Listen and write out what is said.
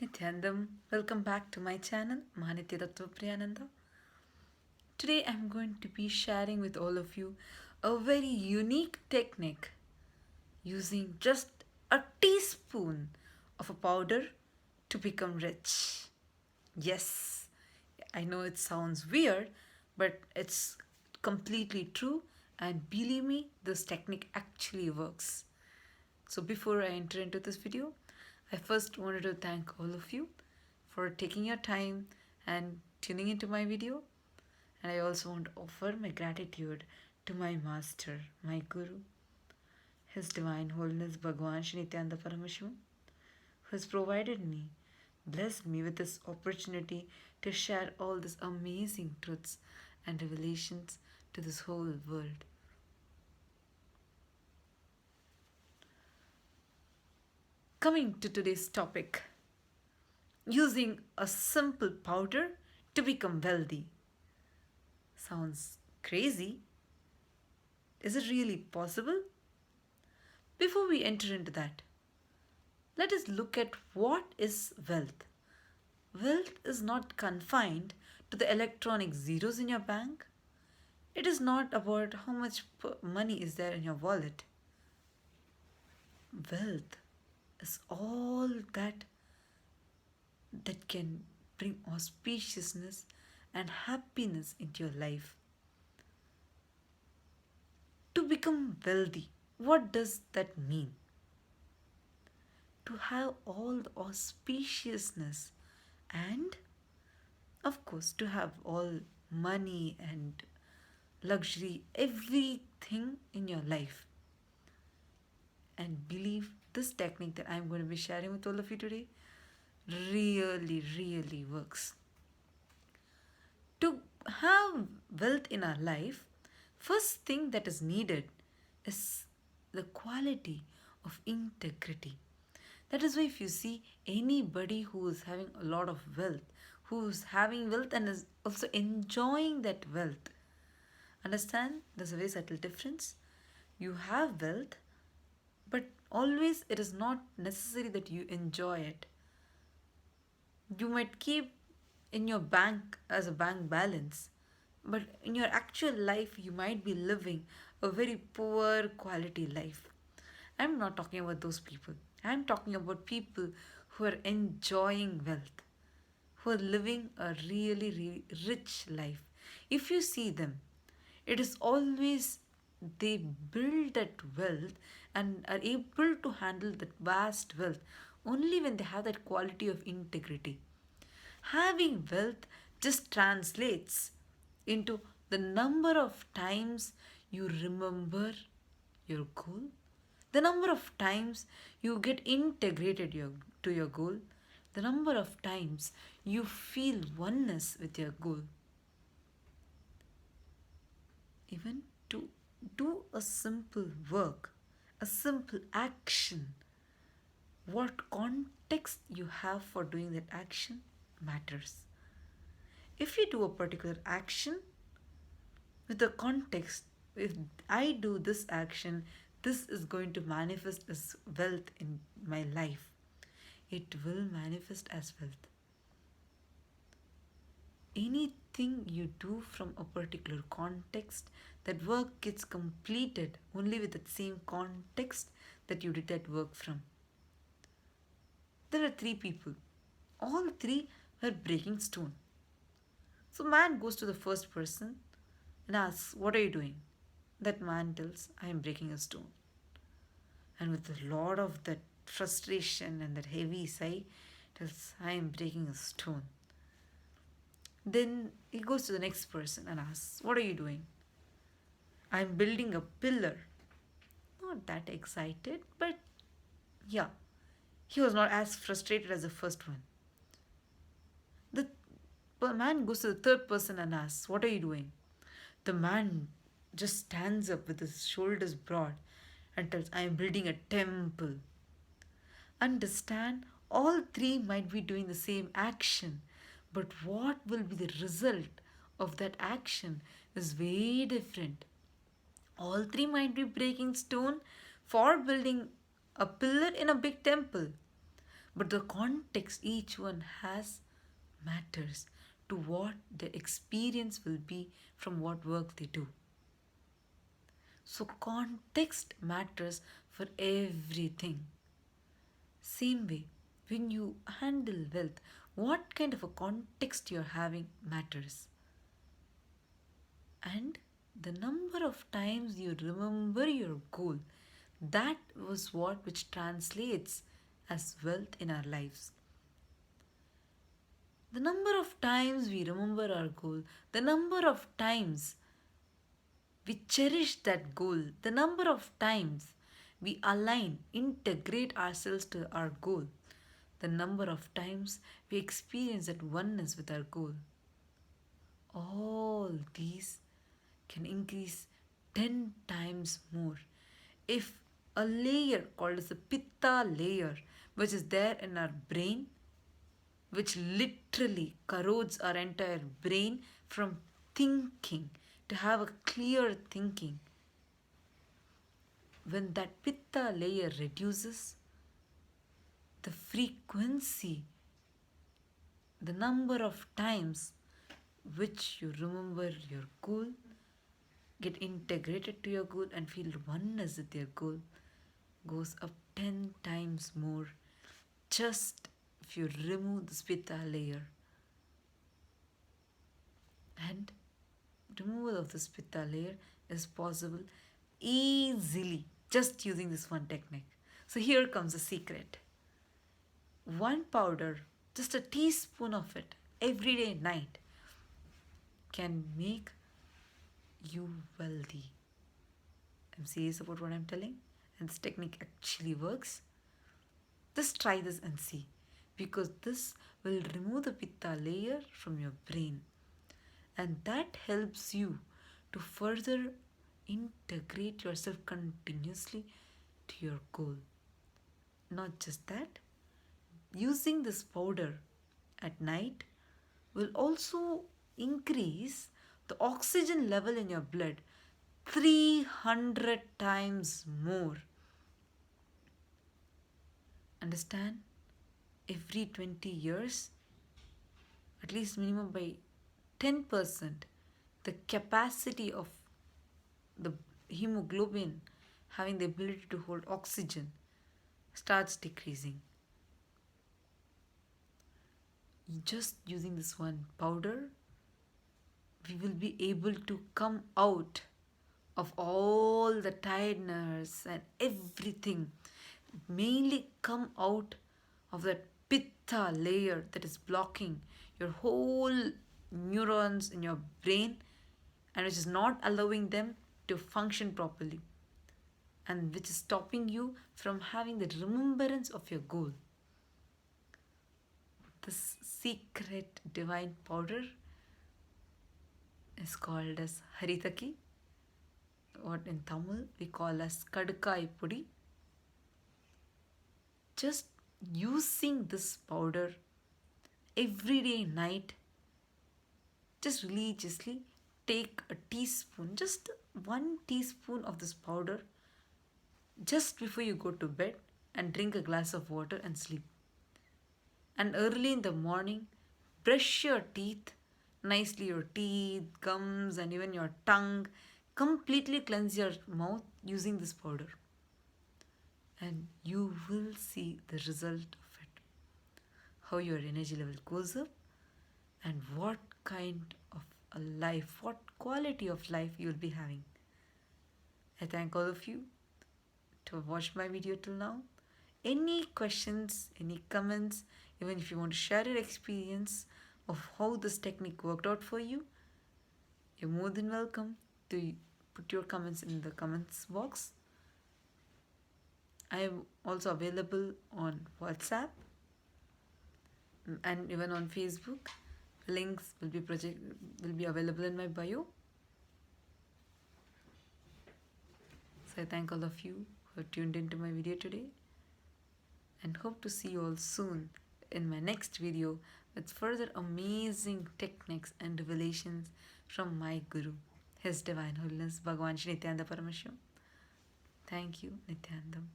Nityanandam, welcome back to my channel, Manitya Tattva Priyananda. Today I'm going to be sharing with all of you a very unique technique using just a teaspoon of a powder to become rich. Yes, I know it sounds weird, but it's completely true, and believe me, this technique actually works. So before I enter into this video, I first wanted to thank all of you for taking your time and tuning into my video. And I also want to offer my gratitude to my master, my guru, His Divine Holiness Bhagwan Shri Nityananda Paramashivam, who has provided me, blessed me with this opportunity to share all these amazing truths and revelations to this whole world. Coming to today's topic, using a simple powder to become wealthy. Sounds crazy. Is it really possible? Before we enter into that, let us look at what is wealth. Wealth is not confined to the electronic zeros in your bank. It is not about how much money is there in your wallet. Wealth is all that can bring auspiciousness and happiness into your life. To become wealthy, what does that mean? To have all the auspiciousness and, of course, to have all money and luxury, everything in your life. And believe this technique that I'm going to be sharing with all of you today really works. To have wealth in our life, first thing that is needed is the quality of integrity. That is why if you see anybody who is having a lot of wealth, who's having wealth and is also enjoying that wealth, understand there's a very subtle difference. You have wealth, but always it is not necessary that you enjoy it. You might keep in your bank as a bank balance, but in your actual life, you might be living a very poor quality life. I'm not talking about those people. I'm talking about people who are enjoying wealth, who are living a really rich life. If you see them, it is always they build that wealth and are able to handle that vast wealth only when they have that quality of integrity. Having wealth just translates into the number of times you remember your goal, the number of times you get integrated to your goal, the number of times you feel oneness with your goal. Even to do a simple work, a simple action, what context you have for doing that action matters. If you do a particular action with the context, if I do this action, this is going to manifest as wealth in my life. It will manifest as wealth. Anything you do from a particular context, that work gets completed only with that same context that you did that work from. There are three people. All three were breaking stone. So man goes to the first person and asks, "What are you doing?" That man tells, "I am breaking a stone." And with a lot of that frustration and that heavy sigh, tells, "I am breaking a stone." Then he goes to the next person and asks, "What are you doing?" "I'm building a pillar." Not that excited, but yeah, he was not as frustrated as the first one. The man goes to the third person and asks, "What are you doing?" The man just stands up with his shoulders broad and tells, "I am building a temple." Understand, all three might be doing the same action, but what will be the result of that action is way different. All three might be breaking stone for building a pillar in a big temple, but the context each one has matters to what the experience will be from what work they do. So, context matters for everything. Same way, when you handle wealth, what kind of a context you're having matters. And the number of times you remember your goal, that was what which translates as wealth in our lives. The number of times we remember our goal, the number of times we cherish that goal, the number of times we align, integrate ourselves to our goal, the number of times we experience that oneness with our goal, all these can increase 10 times more. If a layer called as the pitta layer, which is there in our brain, which literally corrodes our entire brain from thinking, to have a clear thinking, when that pitta layer reduces, the frequency, the number of times which you remember your goal, get integrated to your goal, and feel oneness with your goal goes up 10 times more just if you remove the pitta layer. And removal of this pitta layer is possible easily just using this one technique. So here comes the secret. One powder, just a teaspoon of it every day night, can make you wealthy. I'm serious about what I'm telling, and this technique actually works. Just try this and see, because this will remove the pitta layer from your brain, and that helps you to further integrate yourself continuously to your goal. Not just that, using this powder at night will also increase the oxygen level in your blood 300 times more. Understand? Every 20 years, at least minimum by 10%, the capacity of the hemoglobin having the ability to hold oxygen starts decreasing. Just using this one powder, we will be able to come out of all the tiredness and everything, mainly come out of that pitta layer that is blocking your whole neurons in your brain, and which is not allowing them to function properly, and which is stopping you from having the remembrance of your goal. This secret divine powder is called as Haritaki, what in Tamil we call as Kadukai Pudi. Just using this powder every day night, just religiously take a teaspoon, just 1 teaspoon of this powder just before you go to bed, and drink a glass of water and sleep. And early in the morning, brush your teeth nicely, your teeth, gums, and even your tongue. Completely cleanse your mouth using this powder, and you will see the result of it. How your energy level goes up, and what kind of a life, what quality of life you will be having. I thank all of you to have watched my video till now. Any questions, any comments, even if you want to share your experience of how this technique worked out for you, you're more than welcome to put your comments in the comments box. I am also available on WhatsApp and even on Facebook. Links will be available in my bio. So I thank all of you who have tuned into my video today, and hope to see you all soon in my next video with further amazing techniques and revelations from my Guru, His Divine Holiness Bhagavan Shri Nityananda Paramashivam. Thank you, Nityanandam.